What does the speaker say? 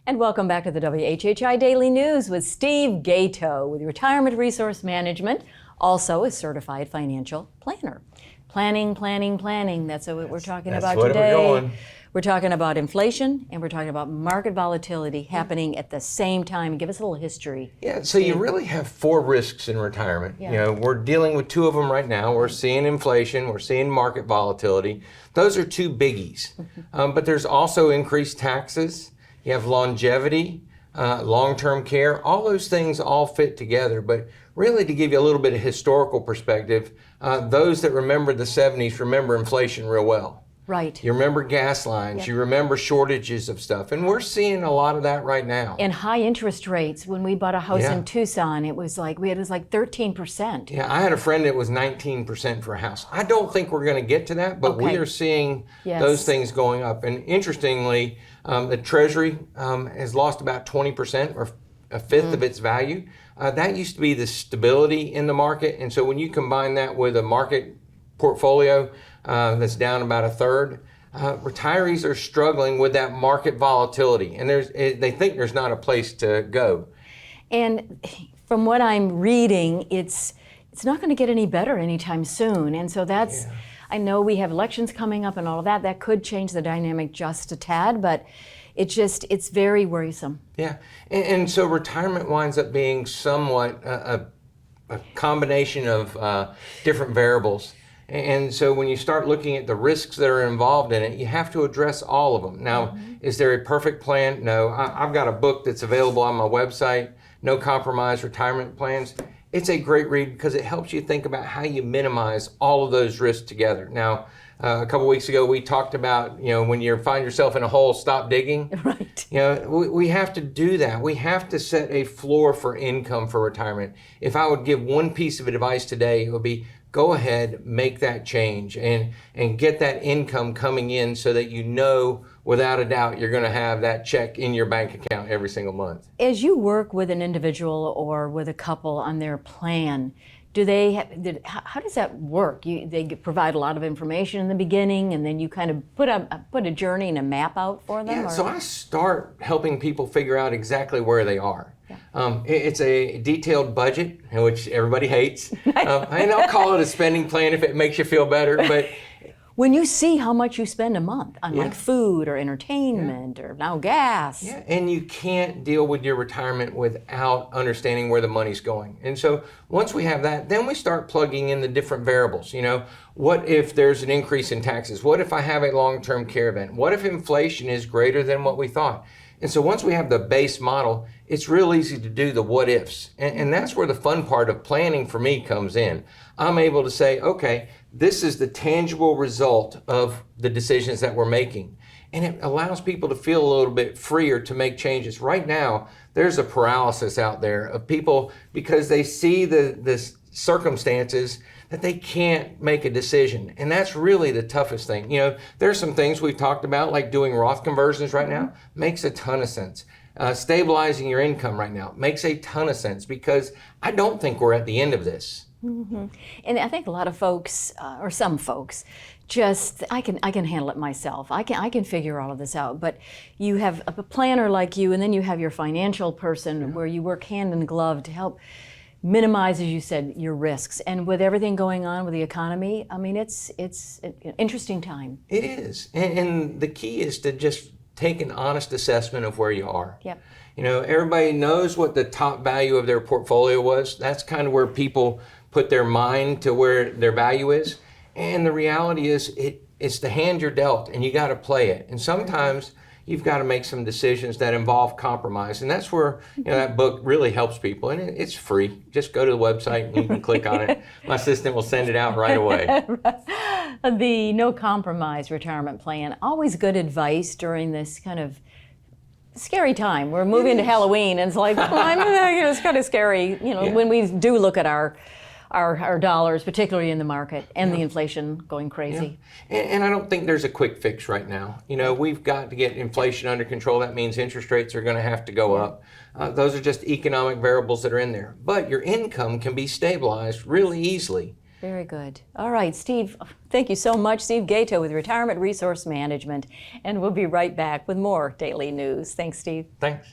And welcome back to the WHHI Daily News with Steve Gaito with Retirement Resource Management, also a certified financial planner. Planning. That's what we're talking about today. We're talking about inflation and we're talking about market volatility happening at the same time. Give us a little history. Yeah, so you really have four risks in retirement. Yeah. You know, we're dealing with two of them right now. We're seeing inflation, we're seeing market volatility. Those are two biggies. But there's also increased taxes. You have longevity, long-term care. All those things all fit together. But really, to give you a little bit of historical perspective, those that remember the 70s remember inflation real well. Right. You remember gas lines, you remember shortages of stuff, and we're seeing a lot of that right now. And high interest rates. When we bought a house in Tucson, it was like 13%. Yeah, I had a friend that was 19% for a house. I don't think we're going to get to that, but we are seeing those things going up. And interestingly, the Treasury has lost about 20% or a fifth of its value. That used to be the stability in the market, and so when you combine that with a market portfolio that's down about a third, retirees are struggling with that market volatility, and they think there's not a place to go. And from what I'm reading, it's not going to get any better anytime soon. And so that's, I know we have elections coming up and all of that. That could change the dynamic just a tad, but it's very worrisome. Yeah, and so retirement winds up being somewhat a combination of different variables. And so when you start looking at the risks that are involved in it, you have to address all of them. Now, is there a perfect plan? No. I've got a book that's available on my website, No Compromise Retirement Plans. It's a great read because it helps you think about how you minimize all of those risks together. Now, a couple weeks ago, we talked about, when you find yourself in a hole, stop digging. Right. We have to do that. We have to set a floor for income for retirement. If I would give one piece of advice today, it would be go ahead, make that change and get that income coming in so that without a doubt you're going to have that check in your bank account every single month. As you work with an individual or with a couple on their plan, how does that work? They provide a lot of information in the beginning, and then you kind of put a journey and a map out for them? Yeah, so I start helping people figure out exactly where they are. Yeah. It's a detailed budget, which everybody hates. And I'll call it a spending plan if it makes you feel better. But when you see how much you spend a month on like food or entertainment or now gas. Yeah, and you can't deal with your retirement without understanding where the money's going. And so once we have that, then we start plugging in the different variables. What if there's an increase in taxes? What if I have a long-term care event? What if inflation is greater than what we thought? And so once we have the base model, it's real easy to do the what ifs. And that's where the fun part of planning for me comes in. I'm able to say, okay, this is the tangible result of the decisions that we're making. And it allows people to feel a little bit freer to make changes. Right now, there's a paralysis out there of people because they see the circumstances that they can't make a decision. And that's really the toughest thing. There's some things we've talked about, like doing Roth conversions right now, makes a ton of sense. Stabilizing your income right now makes a ton of sense because I don't think we're at the end of this. Mm-hmm. And I think a lot of folks, or some folks, I can handle it myself. I can figure all of this out. But you have a planner like you, and then you have your financial person where you work hand in glove to help minimize, as you said, your risks. And with everything going on with the economy, I mean, it's an interesting time. It is. And the key is to just take an honest assessment of where you are. Yep. Everybody knows what the top value of their portfolio was. That's kind of where people put their mind to where their value is. And the reality is it's the hand you're dealt, and you got to play it. And sometimes you've got to make some decisions that involve compromise. And that's where that book really helps people. And it's free. Just go to the website and you can click on it. My assistant will send it out right away. The No Compromise Retirement Plan, always good advice during this kind of scary time. We're moving to Halloween, and it's like, it's kind of scary, when we do look at our dollars, particularly in the market, and the inflation going crazy. Yeah. And I don't think there's a quick fix right now. We've got to get inflation under control. That means interest rates are going to have to go up. Those are just economic variables that are in there. But your income can be stabilized really easily. Very good. All right, Steve, thank you so much. Steve Gaito with Retirement Resource Management. And we'll be right back with more Daily News. Thanks, Steve. Thanks.